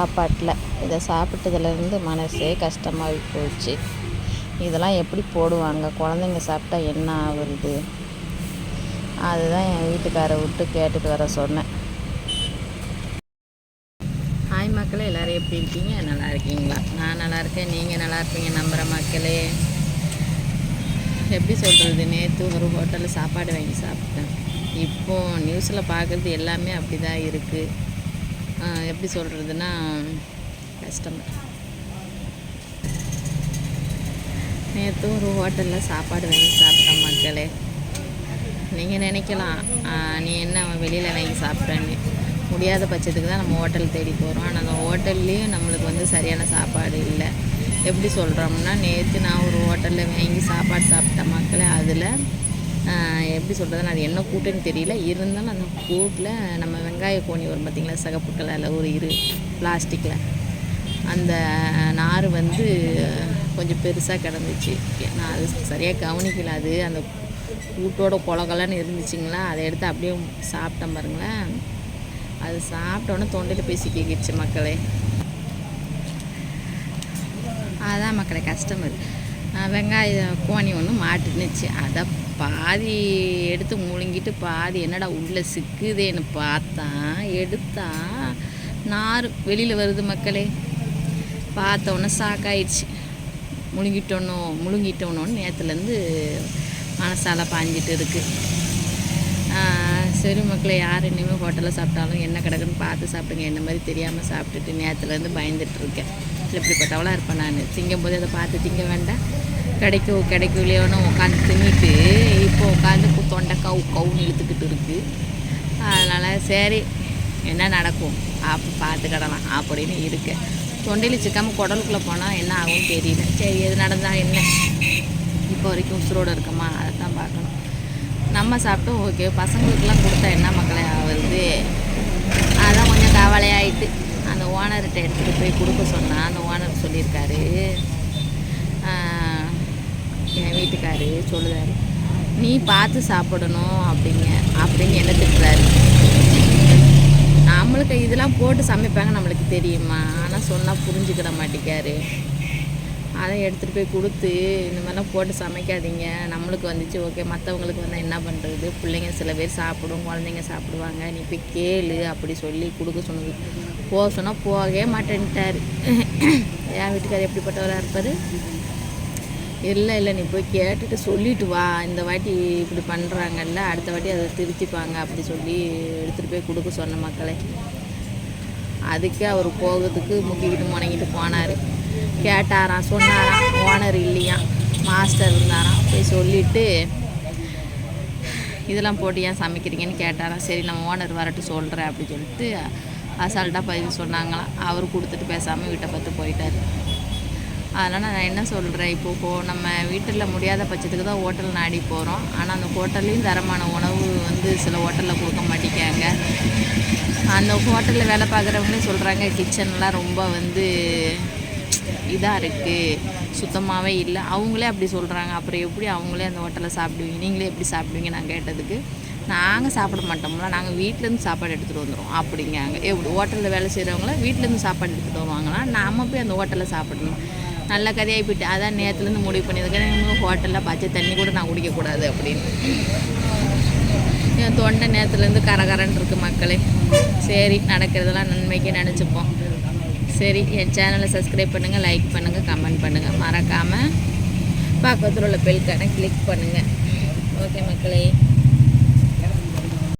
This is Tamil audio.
சாப்பாட்டில் இதை சாப்பிட்டதுலேருந்து மனசே கஷ்டமாகி போச்சு. இதெல்லாம் எப்படி போடுவாங்க, குழந்தைங்க சாப்பிட்டா என்ன ஆகுறது? அதுதான் என் வீட்டுக்காரை விட்டு கேட்டுட்டு வர சொன்னேன். ஹாய் மக்களே, எல்லோரும் எப்படி இருக்கீங்க? நல்லா இருக்கீங்களா? நான் நல்லா இருக்கேன், நீங்கள் நல்லா இருப்பீங்க நம்புகிற மக்களே. எப்படி சொல்கிறது, நேற்று ஒரு ஹோட்டலில் சாப்பாடு வாங்கி சாப்பிட்டேன். இப்போது நியூஸில் பார்க்குறது எல்லாமே அப்படி தான் இருக்குது. எப்படி சொல்கிறதுனா கஷ்டம். நேற்று ஒரு ஹோட்டலில் சாப்பாடு வாங்கி சாப்பிட்டேன் மக்களே. நீங்கள் நினைக்கலாம், நீ என்ன வெளியில் வாங்கி சாப்பிட்றேன்னு. முடியாத பட்சத்துக்கு தான் நம்ம ஹோட்டல் தேடி போகிறோம். ஆனால் அந்த ஹோட்டல்லையும் நம்மளுக்கு வந்து சரியான சாப்பாடு இல்லை. எப்படி சொல்கிறோம்னா, நேற்று நான் ஒரு ஹோட்டலில் வாங்கி சாப்பாடு சாப்பிட்டேன் மக்களே. அதில் எப்படி சொல்கிறதுனா, அது என்ன கூட்டுன்னு தெரியல. இருந்தாலும் அந்த கூட்டில் நம்ம வெங்காய கோணி வரும் பார்த்திங்களா, சிகப்பு கலரில் ஒரு பிளாஸ்டிக்கில் அந்த நார் வந்து கொஞ்சம் பெருசாக கிடந்துச்சு. நான் அது சரியாக கவனிக்கல. அது அந்த கூட்டோட கொலகலன்னு இருந்துச்சுங்களா, அதை எடுத்து அப்படியே சாப்பிட்டேன் பாருங்களேன். அது சாப்பிட்டோன்னே தொண்டையில் பேசி கேட்கிடுச்சு மக்களே. அதான் மக்களே கஷ்டம். வெங்காய கோணி ஒன்று மாட்டுனுச்சு. அதை பாதி எடுத்து முழுங்கிட்டு பாதி என்னடா உள்ளே சிக்குதேன்னு பார்த்தா எடுத்தா நார் வெளியில் வருது மக்களே. பார்த்தோன்னே ஷாக்காயிடுச்சு. முழுங்கிட்டோன்னு நேற்றுலேருந்து மனசால பாஞ்சிட்டு இருக்குது. சரி மக்களே, யார் இனிமேல் ஹோட்டலில் சாப்பிட்டாலும் என்ன கிடக்குன்னு பார்த்து சாப்பிடுங்க. என்ன மாதிரி தெரியாமல் சாப்பிட்டுட்டு நேற்றுலேருந்து பயந்துட்டுருக்கேன். இப்படிப்பட்டவளாக இருப்பேன் நான். திங்கும் போது அதை பார்த்து திங்க வேண்டாம், கிடைக்கலையோன்னு உட்காந்து தின்னிட்டு இப்போ உட்காந்து தொண்டை கவுன்னு இழுத்துக்கிட்டு இருக்குது. அதனால் சரி என்ன நடக்கும் பார்த்துக்கிடலாம் அப்படின்னு இருக்கேன். தொண்டையில் சிக்காமல் குடலுக்குள்ளே போனால் என்ன ஆகும்னு தெரியல. சரி எது நடந்தால் என்ன, இப்போ வரைக்கும் உசுரோடு இருக்கமா, அதை தான் பார்க்கணும். நம்ம சாப்பிட்டோம் ஓகே, பசங்களுக்கெல்லாம் கொடுத்தா என்ன மக்களே ஆகுது? அதான் கொஞ்சம் கவலையாயிட்டு அந்த ஓனர்கிட்ட எடுத்துகிட்டு போய் கொடுக்க சொன்னால் அந்த ஓனர் சொல்லியிருக்காரு, என் வீட்டுக்காரு சொல்லுதாரு, நீ பார்த்து சாப்பிடணும் அப்படின்னு என்ன திட்டுறாரு. நம்மளுக்கு இதெல்லாம் போட்டு சமைப்பாங்க நம்மளுக்கு தெரியுமா? ஆனால் சொன்னால் புரிஞ்சுக்கிட மாட்டேங்காரு. அதை எடுத்துகிட்டு போய் கொடுத்து இந்த மாதிரிலாம் போட்டு சமைக்காதீங்க, நம்மளுக்கு வந்துச்சு ஓகே, மற்றவங்களுக்கு வந்தால் என்ன பண்ணுறது? பிள்ளைங்க சில பேர் சாப்பிடும், குழந்தைங்க சாப்பிடுவாங்க, நீ போய் கேளு அப்படி சொல்லி கொடுக்க சொன்னது. போக சொன்னால் போகவே மாட்டேன்ட்டார். என் வீட்டுக்காரர் எப்படிப்பட்டவராக இருப்பார்? இல்லை நீ போய் கேட்டுட்டு சொல்லிட்டு வா, இந்த வாட்டி இப்படி பண்ணுறாங்கல்ல, அடுத்த வாட்டி அதை திருத்திப்பாங்க அப்படி சொல்லி எடுத்துகிட்டு போய் கொடுக்க சொன்ன மக்களே. அதுக்கே அவர் போகிறதுக்கு முக்கிக்கிட்டு முணங்கிட்டு போனார். கேட்டாராம், சொன்னாராம், ஓனர் இல்லையா, மாஸ்டர் இருந்தாராம். போய் சொல்லிவிட்டு இதெல்லாம் போட்டு ஏன் சமைக்கிறீங்கன்னு கேட்டாராம். சரி நம்ம ஓனர் வரட்டு சொல்கிறேன் அப்படி சொல்லிட்டு அசால்ட்டாக பதிவு சொன்னாங்களாம். அவர் கொடுத்துட்டு பேசாமல் வீட்டை பார்த்து போயிட்டார். அதனால் நான் என்ன சொல்கிறேன், இப்போது நம்ம வீட்டில் முடியாத பட்சத்துக்கு தான் ஹோட்டல் நாடி போகிறோம். ஆனால் அந்த ஹோட்டல்லையும் தரமான உணவு வந்து சில ஹோட்டலில் கொடுக்க மாட்டேங்காங்க. அந்த ஹோட்டலில் வேலை பார்க்குறவங்களே சொல்கிறாங்க, கிச்சன்லாம் ரொம்ப வந்து இதாக இருக்குது, சுத்தமாகவே இல்லை. அவங்களே அப்படி சொல்கிறாங்க. அப்புறம் எப்படி அவங்களே அந்த ஹோட்டலில் சாப்பிடுவீங்க? நீங்களே எப்படி சாப்பிடுவீங்க? நான் கேட்டதுக்கு, நாங்கள் சாப்பிட மாட்டோம்ல, நாங்கள் வீட்டிலேருந்து சாப்பாடு எடுத்துகிட்டு வந்துடுவோம் அப்படிங்காங்க. எப்படி ஹோட்டலில் வேலை செய்கிறவங்கள வீட்டிலேருந்து சாப்பாடு எடுத்துகிட்டு வருவாங்களா, நம்ம போய் அந்த ஹோட்டலில் சாப்பிடணும்? நல்ல கதையாகி போயிட்டு. அதான் நேற்றுலேருந்து முடிவு பண்ணியிருக்கேன், ஹோட்டலில் பச்சை தண்ணி கூட நான் குடிக்கக்கூடாது அப்படின்னு. என் தொண்டை நேற்றுலேருந்து கரகரன்னு இருக்குது மக்களே. சரி, நடக்கிறதெல்லாம் நன்மைக்கு நினச்சிப்போம். சரி, என் சேனலை சப்ஸ்கிரைப் பண்ணுங்கள், லைக் பண்ணுங்கள், கமெண்ட் பண்ணுங்கள், மறக்காமல் பக்கத்தில் உள்ள பெல் ஐக்கானை கிளிக் பண்ணுங்கள். ஓகே மக்களே.